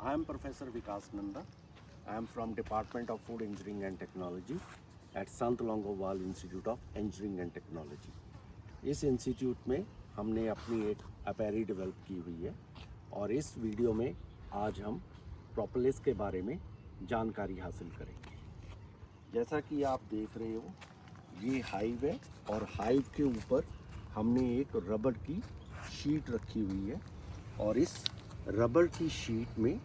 I am Professor Vikas Nanda. I am from Department of Food Engineering and Technology at Sant Longowal Institute of Engineering and Technology. इस institute में हमने अपनी एक अपैरी develop की हुई है और इस वीडियो में आज हम प्रोपोलिस के बारे में जानकारी हासिल करेंगे। जैसा कि आप देख रहे हो, ये हाइव है और हाइव के ऊपर हमने एक रबड़ की शीट रखी हुई है और इस रबड़ की शीट में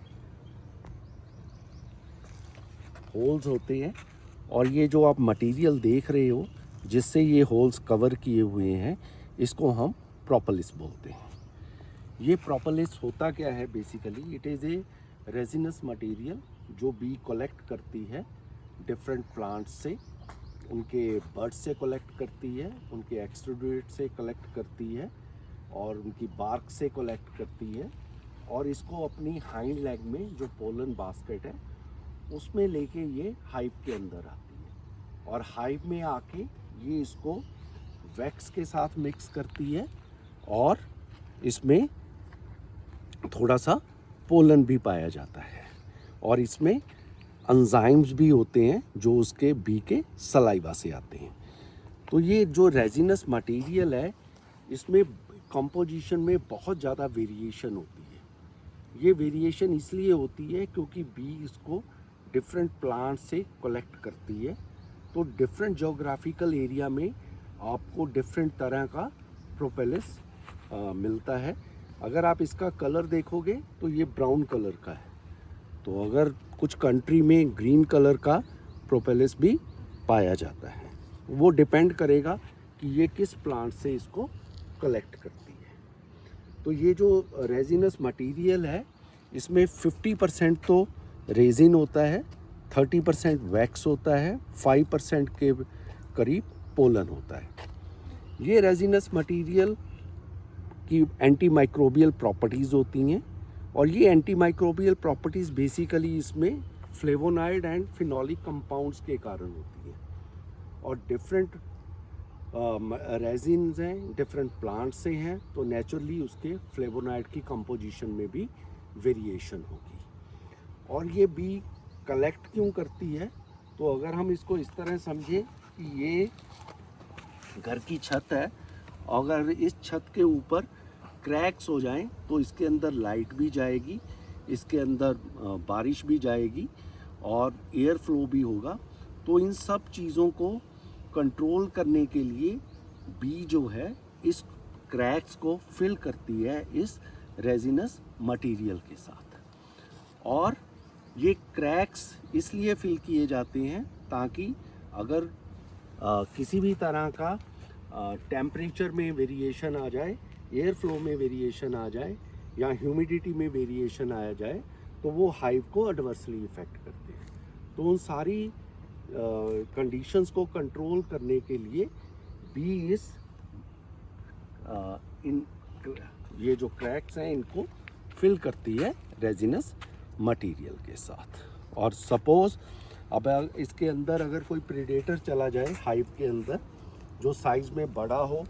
होल्स होते हैं और ये जो आप मटेरियल देख रहे हो जिससे ये होल्स कवर किए हुए हैं, इसको हम प्रोपोलिस बोलते हैं। ये प्रोपोलिस होता क्या है? Basically it is a resinous material जो बी कलेक्ट करती है डिफरेंट प्लांट्स से, उनके बर्ड्स से कलेक्ट करती है, उनके एक्सट्रूडेट से कलेक्ट करती है और उनकी बार्क से कलेक्ट करती है और इसको अपनी हाइंड लेग में जो पोलन बास्केट है उसमें लेके ये हाइव के अंदर आती है और हाइव में आके ये इसको वैक्स के साथ मिक्स करती है और इसमें थोड़ा सा पोलन भी पाया जाता है और इसमें एंजाइम्स भी होते हैं जो उसके बी के सलाइवा से आते हैं। तो ये जो रेजिनस मटेरियल है, इसमें कंपोजिशन में बहुत ज़्यादा वेरिएशन होती है। ये वेरिएशन इसलिए होती है क्योंकि बी इसको डिफरेंट प्लांट से कलेक्ट करती है, तो डिफरेंट जोग्राफिकल एरिया में आपको डिफरेंट तरह का प्रोपेलिस मिलता है। अगर आप इसका कलर देखोगे तो ये ब्राउन कलर का है, तो अगर कुछ कंट्री में ग्रीन कलर का प्रोपेलिस भी पाया जाता है। वो डिपेंड करेगा कि ये किस प्लांट से इसको कलेक्ट करती है। तो ये जो रेजिनस मटेरियल है, इसमें 50% तो रेजिन होता है, 30% वैक्स होता है, 5% के करीब पोलन होता है। ये रेजिनस मटेरियल की एंटी माइक्रोबियल प्रॉपर्टीज़ होती हैं और ये एंटी माइक्रोबियल प्रॉपर्टीज़ बेसिकली इसमें फ्लेवोनाइड एंड फिनोलिक कंपाउंड्स के कारण होती हैं और डिफरेंट रेजिन्स हैं, डिफरेंट प्लांट से हैं, तो नेचुरली उसके फ्लेवोनाइड की कंपोजिशन में भी वेरिएशन होगी। और ये बी कलेक्ट क्यों करती है? तो अगर हम इसको इस तरह समझें कि ये घर की छत है, अगर इस छत के ऊपर क्रैक्स हो जाएं तो इसके अंदर लाइट भी जाएगी, इसके अंदर बारिश भी जाएगी और एयर फ्लो भी होगा। तो इन सब चीज़ों को कंट्रोल करने के लिए बी जो है इस क्रैक्स को फिल करती है इस रेजिनस मटेरियल के साथ। और ये क्रैक्स इसलिए फिल किए जाते हैं ताकि अगर किसी भी तरह का टेम्परेचर में वेरिएशन आ जाए, एयर फ्लो में वेरिएशन आ जाए या ह्यूमिडिटी में वेरिएशन आ जाए तो वो हाइव को एडवर्सली इफ़ेक्ट करते हैं। तो उन सारी कंडीशंस को कंट्रोल करने के लिए बी इन ये जो क्रैक्स हैं इनको फिल करती है रेजिनस मटेरियल के साथ। और सपोज़ अब इसके अंदर अगर कोई प्रेडेटर चला जाए हाइव के अंदर जो साइज़ में बड़ा हो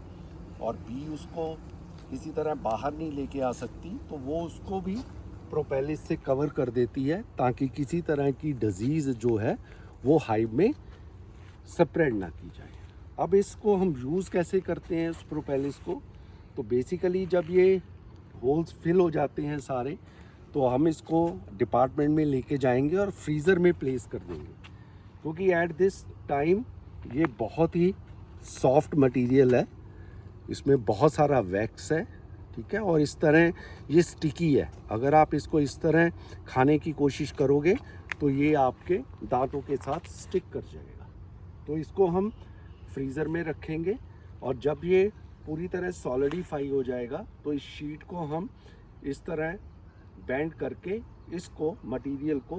और बी उसको किसी तरह बाहर नहीं लेके आ सकती, तो वो उसको भी प्रोपेलिस से कवर कर देती है ताकि किसी तरह की डिजीज़ जो है वो हाइव में स्प्रेड ना की जाए। अब इसको हम यूज़ कैसे करते हैं उस प्रोपेलिस को? तो बेसिकली जब ये होल्स फिल हो जाते हैं सारे, तो हम इसको डिपार्टमेंट में लेके जाएंगे और फ्रीज़र में प्लेस कर देंगे, क्योंकि एट दिस टाइम ये बहुत ही सॉफ्ट मटेरियल है, इसमें बहुत सारा वैक्स है, ठीक है, और इस तरह ये स्टिकी है। अगर आप इसको इस तरह खाने की कोशिश करोगे तो ये आपके दांतों के साथ स्टिक कर जाएगा। तो इसको हम फ्रीज़र में रखेंगे और जब ये पूरी तरह सॉलिडिफाई हो जाएगा तो इस शीट को हम इस तरह बेंड करके इसको मटेरियल को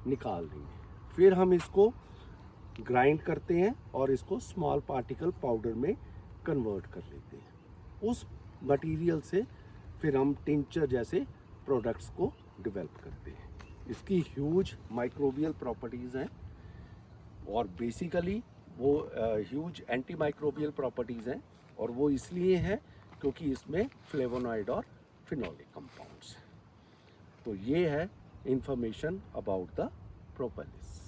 निकाल देंगे। फिर हम इसको ग्राइंड करते हैं और इसको स्मॉल पार्टिकल पाउडर में कन्वर्ट कर लेते हैं। उस मटेरियल से फिर हम टिंचर जैसे प्रोडक्ट्स को डेवलप करते हैं। इसकी ह्यूज माइक्रोबियल प्रॉपर्टीज़ हैं और बेसिकली वो ह्यूज एंटी माइक्रोबियल प्रॉपर्टीज़ हैं और वो इसलिए हैं क्योंकि इसमें फ्लेवोनॉइड और फिनोलिक कंपाउंड्स। तो ये है information about the propolis.